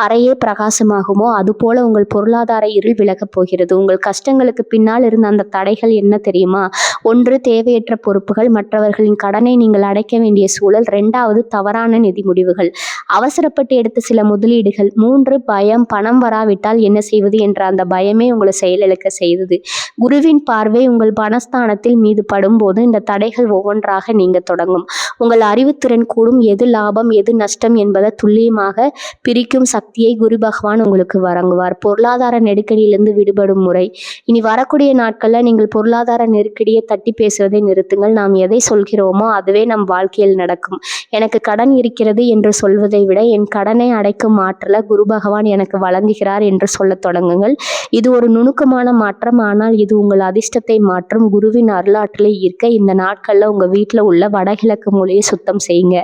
அறையே பிரகாசமாகுமோ அதுபோல உங்கள் பொருளாதார இருள் விலகப் போகிறது. உங்கள் கஷ்டங்களுக்கு பின்னால் இருந்த அந்த தடைகள் என்ன தெரியுமா? 1, தேவையற்ற பொறுப்புகள், மற்றவர்களின் கடனை நீங்கள் அடைக்க வேண்டிய சூழல். 2வது, தவறான நிதி முடிவுகள், அவசரப்பட்டு எடுத்த சில முதலீடுகள். 3, பயம், பணம் வராவிட்டால் என்ன செய்வது என்ற அந்த பயமே உங்களை செயலிழக்க செய்தது. குருவின் பார்வை உங்கள் பணஸ்தானத்தில் மீது படும்போது இந்த தடைகள் ஒவ்வொன்றாக நீங்க தொடங்கும். உங்கள் அறிவு அறிவுத்திறன் கூடும். எது லாபம் எது நஷ்டம் என்பதை துல்லியமாக பிரிக்கும் சக்தியை குரு பகவான் உங்களுக்கு வழங்குவார். பொருளாதார நெருக்கடியிலிருந்து விடுபடும் முறை. இனி வரக்கூடிய நாட்கள்ல நீங்கள் பொருளாதார நெருக்கடியை தட்டி பேசுவதை நிறுத்துங்கள். நாம் எதை சொல்கிறோமோ அதுவே நம் வாழ்க்கையில் நடக்கும். எனக்கு கடன் இருக்கிறது என்று சொல்வதை விட என் கடனை அடைக்கும் ஆற்றலை குரு பகவான் எனக்கு வழங்குகிறார் என்று சொல்லத் தொடங்குங்கள். இது ஒரு நுணுக்கமான மாற்றம், ஆனால் இது உங்கள் அதிர்ஷ்டத்தை மாற்றும். குருவின் அருளாற்றலை ஈர்க்க இந்த நாட்கள்ல உங்க வீட்டுல உள்ள வடகிழக்கு மூலையை சுத்தம் செய்யுங்க.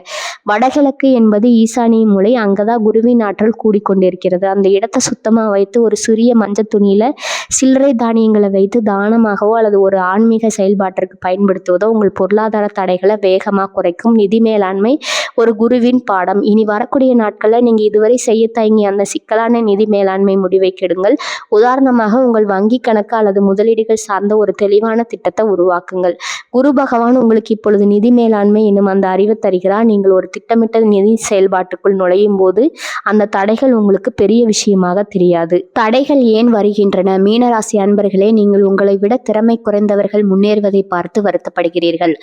வடகிழக்கு என்பது ஈசானிய மூலை. அங்கதான் குருவின் ஆற்றல் கூடிக்கொண்டிருக்கிறது. அந்த இடத்தை சுத்தமா வைத்து ஒரு சிறிய மஞ்சள் துணியில சில்லறை தானியங்களை வைத்து தானமாகவோ அல்லது ஒரு ஆன்மீக செயல்பாட்டிற்கு பயன்படுத்துவதோ உங்கள் பொருளாதார தடைகளை வேகமாக குறைக்கும். நிதி மேலாண்மை ஒரு குருவின் பாடம். இனி வரக்கூடிய நாட்களில் நீங்கள் இதுவரை செய்ய தயங்கிய அந்த சிக்கலான நிதி மேலாண்மை முடிவை கெடுங்கள். உதாரணமாக உங்கள் வங்கி கணக்கு அல்லது முதலீடுகள் சார்ந்த ஒரு தெளிவான திட்டத்தை உருவாக்குங்கள். குரு பகவான் உங்களுக்கு இப்பொழுது நிதி மேலாண்மை என்னும் அந்த அறிவை தருகிறார். நீங்கள் ஒரு திட்டமிட்ட நிதி செயல்பாட்டுக்குள் நுழையும் போது அந்த தடைகள் உங்களுக்கு பெரிய விஷயமாக தெரியாது. தடைகள் ஏன் வருகின்றன? மீனராசி அன்பர்களே, நீங்கள் உங்களை விட திறமை குறைந்தவர்கள் முன்னேறுவதை பார்த்து வருத்தப்படுகிறீர்கள்.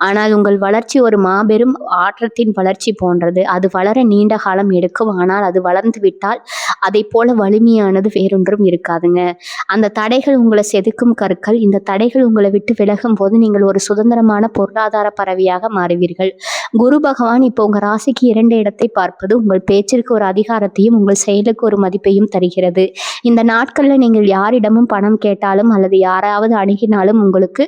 ஆனால் உங்கள் வளர்ச்சி ஒரு மாபெரும் ஆற்றத்தின் வளர்ச்சி போன்றது. அது வளர நீண்ட காலம் எடுக்கும். ஆனால் அது வளர்ந்து விட்டால் அதை போல வலிமையானது வேறொன்றும் இருக்காதுங்க. அந்த தடைகள் உங்களை செதுக்கும் கற்கள். இந்த தடைகள் உங்களை விட்டு விலகும் போது நீங்கள் ஒரு சுதந்திரமான பொருளாதார பறவையாக மாறுவீர்கள். குரு பகவான் இப்போ உங்க ராசிக்கு 2 இடத்தை பார்ப்பது உங்கள் பேச்சிற்கு ஒரு அதிகாரத்தையும் உங்கள் செயலுக்கு ஒரு மதிப்பையும் தருகிறது. இந்த நாட்கள்ல நீங்கள் யாரிடமும் பணம் கேட்டாலும் அல்லது யாராவது அணுகினாலும் உங்களுக்கு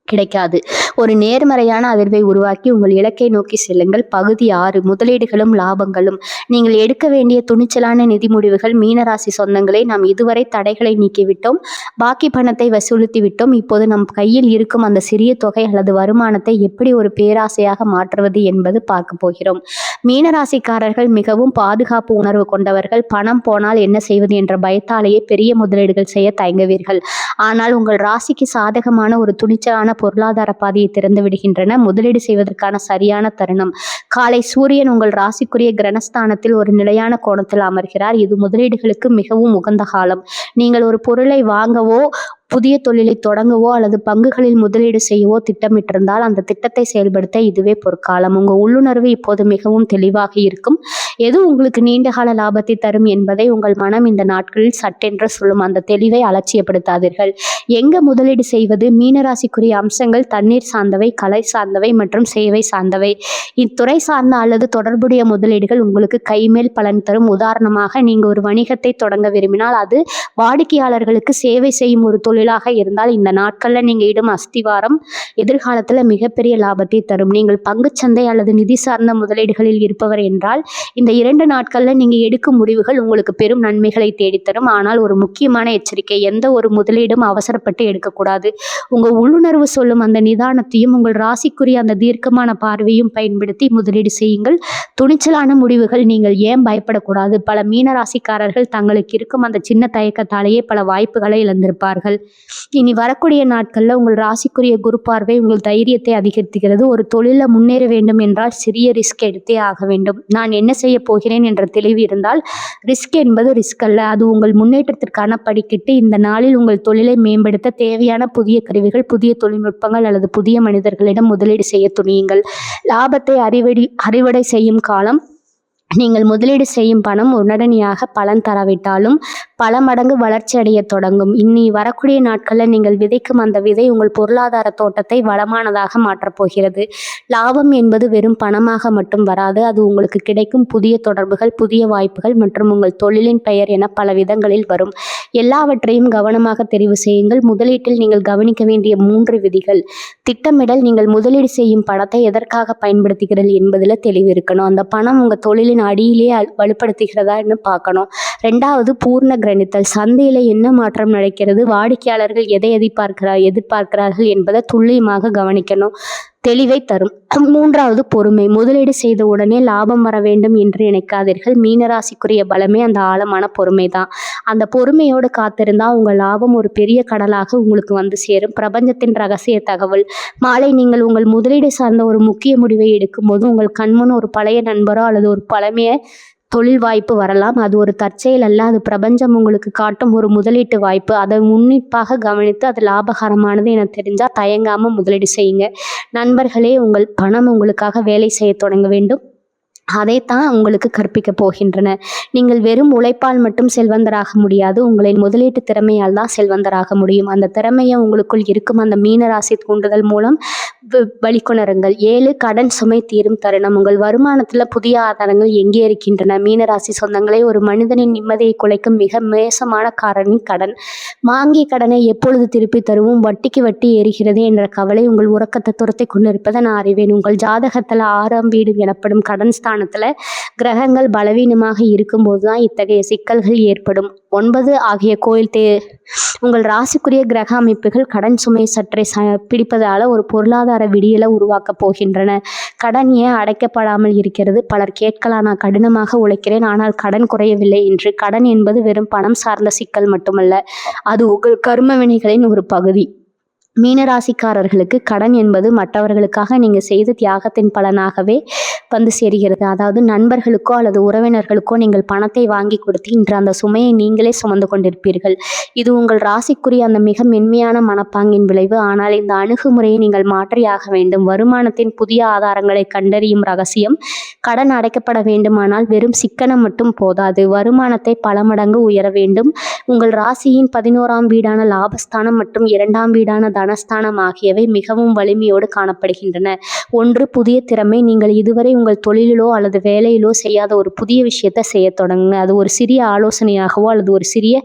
கிடைக்காது. ஒரு நேர்மறையான அதிர்வை உருவாக்கி உங்கள் இலக்கை நோக்கி செல்லுங்கள். பகுதி 6, முதலீடுகளும் லாபங்களும். நீங்கள் எடுக்க வேண்டிய துணிச்சலான நிதி முடிவுகள். மீனராசி சொந்தங்களே, நாம் இதுவரை தடைகளை நீக்கிவிட்டோம். பாக்கி பணத்தை வசூலித்து விட்டோம். இப்போது நம் கையில் இருக்கும் அந்த சிறிய தொகை அல்லது வருமானத்தை எப்படி ஒரு பேராசையாக மாற்றுவது என்பது பார்க்க போகிறோம். மீனராசிக்காரர்கள் மிகவும் பாதுகாப்பு உணர்வு கொண்டவர்கள். பணம் போனால் என்ன செய்வது என்ற பயத்தாலேயே பெரிய முதலீடுகள் செய்ய தயங்குவீர்கள். ஆனால் உங்கள் ராசிக்கு சாதகமான ஒரு துணிச்சலான பொருளாதார பாதையை திறந்து விடுகின்றன. முதலீடு செய்வதற்கான சரியான தருணம். காலை சூரியன் உங்கள் ராசிக்குரிய கிரகஸ்தானத்தில் ஒரு நிலையான கோணத்தில் அமர்கிறார். இது முதலீடுகளுக்கு மிகவும் உகந்த காலம். நீங்கள் ஒரு பொருளை வாங்கவோ புதிய தொழிலை தொடங்கவோ அல்லது பங்குகளில் முதலீடு செய்யவோ திட்டமிட்டிருந்தால் அந்த திட்டத்தை செயல்படுத்த இதுவே பொற்காலம். உங்க உள்ளுணர்வு இப்போது மிகவும் தெளிவாக இருக்கும். எது உங்களுக்கு நீண்டகால லாபத்தை தரும் என்பதை உங்கள் மனம் இந்த நாட்களில் சட்டென்று சொல்லும். அந்த தெளிவை அலட்சியப்படுத்தாதீர்கள். எங்க முதலீடு செய்வது? மீனராசிக்குரிய அம்சங்கள் தண்ணீர் சார்ந்தவை, கலை சார்ந்தவை மற்றும் சேவை சார்ந்தவை. இத்துறை சார்ந்த அல்லது தொடர்புடைய முதலீடுகள் உங்களுக்கு கைமேல் பலன் தரும். உதாரணமாக, நீங்க ஒரு வணிகத்தை தொடங்க விரும்பினால் அது வாடிக்கையாளர்களுக்கு சேவை செய்யும் ஒரு தொழிலாக இருந்தால் இந்த நாட்கள்ல நீங்க இடும் அஸ்திவாரம் எதிர்காலத்துல மிகப்பெரிய லாபத்தை தரும். நீங்கள் பங்குச்சந்தை அல்லது நிதி சார்ந்த முதலீடுகளில் இருப்பவர் என்றால் இந்த 2 நாட்கள்ல நீங்க எடுக்கும் முடிவுகள் உங்களுக்கு பெரும் நன்மைகளை தேடித்தரும். ஆனால் ஒரு முக்கியமான எச்சரிக்கை, எந்த ஒரு முதலீடும் அவசரப்பட்டு எடுக்கக்கூடாது. உங்க உள்ளுணர்வு சொல்லும் அந்த நிதானத்தையும் உங்கள் ராசிக்குரிய அந்த தீர்க்கமான பார்வையும் பயன்படுத்தி முதலீடு செய்யுங்கள். துணிச்சலான முடிவுகள். நீங்கள் ஏன் பயப்படக்கூடாது? பல மீன ராசிக்காரர்கள் தங்களுக்கு இருக்கும் அந்த சின்ன தயக்கத்தாலேயே பல வாய்ப்புகளை இழந்திருப்பார்கள். இனி வரக்கூடிய நாட்கள்ல உங்கள் ராசிக்குரிய குரு பார்வை உங்கள் தைரியத்தை அதிகரிக்கிறது. ஒரு தொழில முன்னேற வேண்டும் என்றால் சிறிய ரிஸ்க் எடுத்தே ஆக வேண்டும். நான் என்ன செய்ய போகிறேன் என்ற தெளிவு இருந்தால் ரிஸ்க் என்பது ரிஸ்க் அல்ல, அது உங்கள் முன்னேற்றத்திற்கான படிக்கட்டு. இந்த நாளில் உங்கள் தொழிலை மேம்படுத்த தேவையான புதிய கருவிகள், புதிய தொழில்நுட்பங்கள் அல்லது புதிய மனிதர்களிடம் முதலீடு செய்ய துணியுங்கள். லாபத்தை அறுவடை செய்யும் காலம். நீங்கள் முதலீடு செய்யும் பணம் உடனடியாக பலன் தராவிட்டாலும் பல மடங்கு வளர்ச்சி அடைய தொடங்கும். இனி வரக்கூடிய நாட்களில் நீங்கள் விதைக்கும் அந்த விதை உங்கள் பொருளாதார தோட்டத்தை வளமானதாக மாற்றப் போகிறது. லாபம் என்பது வெறும் பணமாக மட்டும் வராது. அது உங்களுக்கு கிடைக்கும் புதிய தொடர்புகள், புதிய வாய்ப்புகள் மற்றும் உங்கள் தொழிலின் பெயர் என பல விதங்களில் வரும். எல்லாவற்றையும் கவனமாக தெரிவு செய்யுங்கள். முதலீட்டில் நீங்கள் கவனிக்க வேண்டிய 3 விதிகள். திட்டமிடல். நீங்கள் முதலீடு செய்யும் பணத்தை எதற்காக பயன்படுத்துகிறீர்கள் என்பதில் தெளிவு இருக்கணும். அந்த பணம் உங்கள் தொழிலின் அடியிலேயே வலுப்படுத்துகிறதான்னு பார்க்கணும். 2வது பூர்ண கிரணித்தல். சந்தையில் என்ன மாற்றம் நடக்கிறது, வாடிக்கையாளர்கள் எதை எதிர்பார்க்கிறார்கள் என்பதை துல்லியமாக கவனிக்கணும். தெளிவை தரும். 3வது பொறுமை. முதலீடு செய்த உடனே லாபம் வர வேண்டும் என்று நினைக்காதீர்கள். மீனராசிக்குரிய பலமே அந்த ஆழமான பொறுமை தான். அந்த பொறுமையோடு காத்திருந்தா உங்கள் லாபம் ஒரு பெரிய கடலாக உங்களுக்கு வந்து சேரும். பிரபஞ்சத்தின் ரகசிய தகவல். மாலை நீங்கள் உங்கள் முதலீடு சார்ந்த ஒரு முக்கிய முடிவை எடுக்கும்போது உங்கள் கண்முன் ஒரு பழைய நண்பரோ அல்லது ஒரு பழமைய தொழில் வாய்ப்பு வரலாம். அது ஒரு தற்செயல் அல்ல. அது பிரபஞ்சம் உங்களுக்கு காட்டும் ஒரு முதலீட்டு வாய்ப்பு. அதை உன்னிப்பாக கவனித்து அது லாபகரமானது என தெரிஞ்சால் தயங்காமல் முதலீடு செய்யுங்க. நண்பர்களே, உங்கள் பணம் உங்களுக்காக வேலை செய்ய தொடங்க வேண்டும். அதைத்தான் உங்களுக்கு கற்பிக்கப் போகின்றன. நீங்கள் வெறும் உழைப்பால் மட்டும் செல்வந்தராக முடியாது. உங்களின் முதலீட்டு திறமையால் தான் செல்வந்தராக முடியும். அந்த திறமையை உங்களுக்குள் இருக்கும் அந்த மீனராசி தூண்டுதல் மூலம் வழிகொணருங்கள். 7 கடன் சுமை தீரும் தருணம். உங்கள் வருமானத்தில் புதிய ஆதாரங்கள் எங்கே இருக்கின்றன? மீனராசி சொந்தங்களே, ஒரு மனிதனின் நிம்மதியை குலைக்கும் மிக மோசமான காரணி கடன். வாங்கிய கடனை எப்பொழுது திருப்பி தருவோம், வட்டிக்கு வட்டி ஏறுகிறது என்ற கவலை உங்கள் உறக்கத்தை துரத்தி கொண்டிருப்பதை நான் அறிவேன். உங்கள் ஜாதகத்தில் 6ஆம் வீடு எனப்படும் கடன் ஸ்தானத்தில் கிரகங்கள் பலவீனமாக இருக்கும்போது தான் இத்தகைய சிக்கல்கள் ஏற்படும். 9 ஆகிய கோயில் உங்கள் ராசிக்குரிய கிரக அமைப்புகள் கடன் சுமை சற்றே பிடிப்பதால் ஒரு பொருளாதார விடியலை உருவாக்கப் போகின்றன. கடன் ஏன் அடைக்கப்படாமல் இருக்கிறது? பலர் கேட்கலாம், நான் கடினமாக உழைக்கிறேன் ஆனால் கடன் குறையவில்லை என்று. கடன் என்பது வெறும் பணம் சார்ந்த சிக்கல் மட்டுமல்ல, அது உங்கள் கர்ம வினைகளின் ஒரு பகுதி. மீனராசிக்காரர்களுக்கு கடன் என்பது மற்றவர்களுக்காக நீங்கள் செய்த தியாகத்தின் பலனாகவே வந்து சேர்கிறது. அதாவது நண்பர்களுக்கோ அல்லது உறவினர்களுக்கோ நீங்கள் பணத்தை வாங்கி கொடுத்து இன்று அந்த சுமையை நீங்களே சுமந்து கொண்டிருப்பீர்கள். இது உங்கள் ராசிக்குரிய அந்த மிக மென்மையான மனப்பாங்கின் விளைவு. ஆனால் இந்த அணுகுமுறையை நீங்கள் மாற்றியாக வேண்டும். வருமானத்தின் புதிய ஆதாரங்களை கண்டறியும் ரகசியம்: கடன் அடைக்கப்பட வேண்டுமானால் வெறும் சிக்கனம் மட்டும் போதாது, வருமானத்தை பல மடங்கு உயர வேண்டும். உங்கள் ராசியின் 11ஆம் வீடான லாபஸ்தானம் மற்றும் 2ஆம் வீடான தனஸ்தானம் ஆகியவை மிகவும் வலிமையோடு காணப்படுகின்றன. 1. புதிய திறமை. நீங்கள் இதுவரை உங்கள் தொழிலிலோ அல்லது வேலையிலோ செய்யாத ஒரு புதிய விஷயத்தை செய்ய தொடங்குங்க. அது ஒரு சிறிய ஆலோசனையாகவோ அல்லது ஒரு சிறிய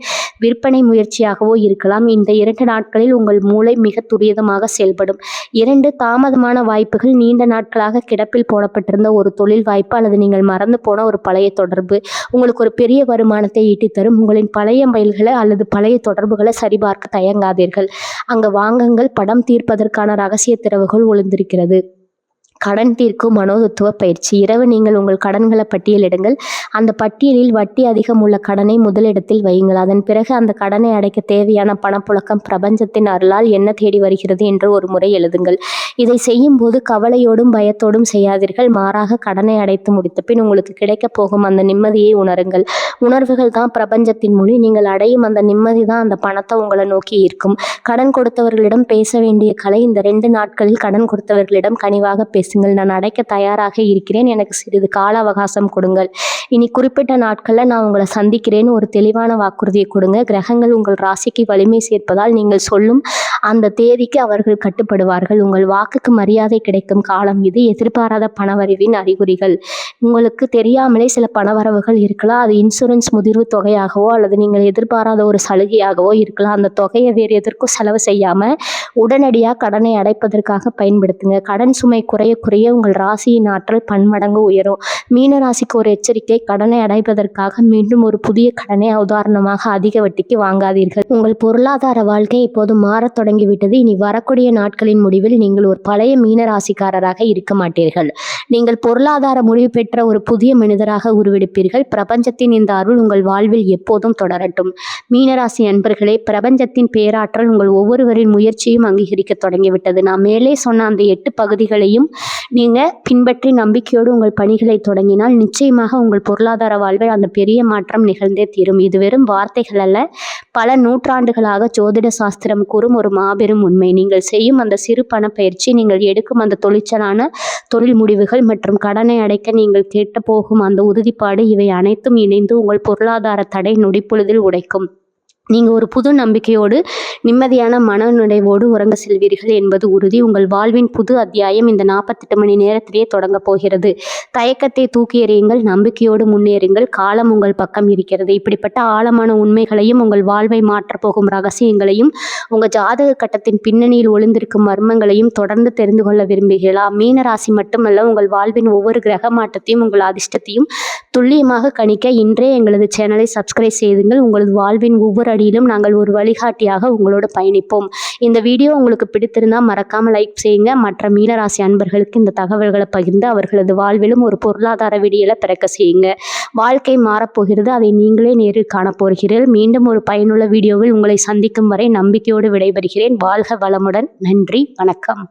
விற்பனை முயற்சியாகவோ இருக்கலாம். இந்த 2 நாட்களில் உங்கள் மூளை மிக துரிதமாக செயல்படும். 2. தாமதமான வாய்ப்புகள். நீண்ட நாட்களாக கிடப்பில் போடப்பட்டிருந்த ஒரு தொழில் வாய்ப்பு அல்லது நீங்கள் மறந்து போன ஒரு பழைய தொடர்பு உங்களுக்கு ஒரு பெரிய வருமானத்தை ஈட்டித்தரும். உங்களின் பழைய மைல்களை அல்லது பழைய தொடர்புகளை சரிபார்க்க தயங்காதீர்கள். அங்கு வாங்குங்கள். படம் தீர்ப்பதற்கான ரகசிய திறவுகள் ஒளிந்திருக்கிறது. கடன் தீர்க்கும் மனோதத்துவ பயிற்சி. இரவு நீங்கள் உங்கள் கடன்களை பட்டியலிடுங்கள். அந்த பட்டியலில் வட்டி அதிகம் உள்ள கடனை முதலிடத்தில் வையுங்கள். அதன் பிறகு அந்த கடனை அடைக்க தேவையான பணப்புழக்கம் பிரபஞ்சத்தின் அருளால் என்ன தேடி வருகிறது என்று ஒரு முறை எழுதுங்கள். இதை செய்யும் போது கவலையோடும் பயத்தோடும் செய்யாதீர்கள். மாறாக கடனை அடைத்து முடித்த பின் உங்களுக்கு கிடைக்கப் போகும் அந்த நிம்மதியை உணருங்கள். உணர்வுகள் தான் பிரபஞ்சத்தின் மொழி. நீங்கள் அடையும் அந்த நிம்மதி தான் அந்த பணத்தை உங்களை நோக்கி ஈர்க்கும். கடன் கொடுத்தவர்களிடம் பேச வேண்டிய கலை. இந்த 2 நாட்களில் கடன் கொடுத்தவர்களிடம் கனிவாக பேசுங்கள். நான் அடைக்க தயாராக இருக்கிறேன், எனக்கு சிறிது கால அவகாசம் கொடுங்கள், இனி குறிப்பிட்ட நாட்களில் நான் உங்களை சந்திக்கிறேன்னு ஒரு தெளிவான வாக்குறுதியை கொடுங்க. கிரகங்கள் உங்கள் ராசிக்கு வலிமை சேர்ப்பதால் நீங்கள் சொல்லும் அந்த தேதிக்கு அவர்கள் கட்டுப்படுவார்கள். உங்கள் வாக்குக்கு மரியாதை கிடைக்கும் காலம் இது. எதிர்பாராத பணவரவின் அறிகுறிகள். உங்களுக்கு தெரியாமலே சில பணவரவுகள் இருக்கலாம். அது இன்சூரன்ஸ் முதிர்வு தொகையாகவோ அல்லது நீங்கள் எதிர்பாராத ஒரு சலுகையாகவோ இருக்கலாம். அந்த தொகையை வேறு எதற்கும் செலவு செய்யாமல் உடனடியாக கடனை அடைப்பதற்காக பயன்படுத்துங்க. கடன் சுமை குறைய குறைய உங்கள் ராசியின் ஆற்றல் பன்மடங்கு உயரும். மீன ராசிக்கு ஒரு எச்சரிக்கை: கடனை அடைப்பதற்காக மீண்டும் ஒரு புதிய கடனை, உதாரணமாக அதிக வட்டிக்கு வாங்காதீர்கள். உங்கள் பொருளாதார வாழ்க்கை இப்போது மாறத் தொடங்கிவிட்டது. இனி வரக்கூடிய நாட்களின் முடிவில் நீங்கள் ஒரு பழைய மீன ராசிக்காரராக இருக்க மாட்டீர்கள். நீங்கள் பொருளாதார முடிவு பெற்ற ஒரு புதிய மனிதராக உருவெடுப்பீர்கள். பிரபஞ்சத்தின் இந்த அருள் உங்கள் வாழ்வில் எப்போதும் தொடரட்டும். மீனராசி அன்பர்களே, பிரபஞ்சத்தின் பேராற்றல் உங்கள் ஒவ்வொருவரின் முயற்சியும் அங்கீகரிக்க தொடங்கிவிட்டது. நான் மேலே சொன்ன அந்த 8 பகுதிகளையும் நீங்கள் பின்பற்றி நம்பிக்கையோடு உங்கள் பணிகளை தொடங்கினால் நிச்சயமாக உங்கள் பொருளாதார வாழ்வில் அந்த பெரிய மாற்றம் நிகழ்ந்தே தீரும். இது வெறும் வார்த்தைகள் அல்ல, பல நூற்றாண்டுகளாக ஜோதிட சாஸ்திரம் கூறும் ஒரு மாபெரும் உண்மை. நீங்கள் செய்யும் அந்த சிறு பண பயிற்சி, நீங்கள் எடுக்கும் அந்த துணிச்சலான தொழில் முடிவுகள் மற்றும் கடனை அடைக்க நீங்கள் கேட்ட போகும் அந்த உறுதிப்பாடு, இவை அனைத்தும் இணைந்து உங்கள் பொருளாதார தடை நொடிப்பொழுதில் உடைக்கும். நீங்கள் ஒரு புது நம்பிக்கையோடு நிம்மதியான மனநிறைவோடு உறங்க செல்வீர்கள் என்பது உறுதி. உங்கள் வாழ்வின் புது அத்தியாயம் இந்த 48 மணி நேரத்திலேயே தொடங்கப் போகிறது. தயக்கத்தை தூக்கி எறியுங்கள், நம்பிக்கையோடு முன்னேறுங்கள். காலம் உங்கள் பக்கம் இருக்கிறது. இப்படிப்பட்ட ஆழமான உண்மைகளையும் உங்கள் வாழ்வை மாற்றப்போகும் ரகசியங்களையும் உங்கள் ஜாதக கட்டத்தின் பின்னணியில் ஒளிந்திருக்கும் மர்மங்களையும் தொடர்ந்து தெரிந்து கொள்ள விரும்புகிறீர்களா? மீனராசி மட்டுமல்ல, உங்கள் வாழ்வின் ஒவ்வொரு கிரக மாற்றத்தையும் உங்கள் அதிர்ஷ்டத்தையும் துல்லியமாக கணிக்க இன்றே எங்களது சேனலை சப்ஸ்கிரைப் செய்துங்கள். உங்களது வாழ்வின் ஒவ்வொரு அடியிலும் நாங்கள் ஒரு வழிகாட்டியாக உங்களோடு பயணிப்போம். இந்த வீடியோ உங்களுக்கு பிடித்திருந்தால் மறக்காமல் லைக் செய்யுங்க. மற்ற மீனராசி அன்பர்களுக்கு இந்த தகவல்களை பகிர்ந்து அவர்களது வாழ்விலும் ஒரு பொருளாதார விடியலை பிறக்க செய்யுங்க. வாழ்க்கை மாறப்போகிறது, அதை நீங்களே நேரில் காணப்போகிறீர்கள். மீண்டும் ஒரு பயனுள்ள வீடியோவில் உங்களை சந்திக்கும் வரை நம்பிக்கையோடு விடைபெறுகிறேன். வாழ்க வளமுடன். நன்றி, வணக்கம்.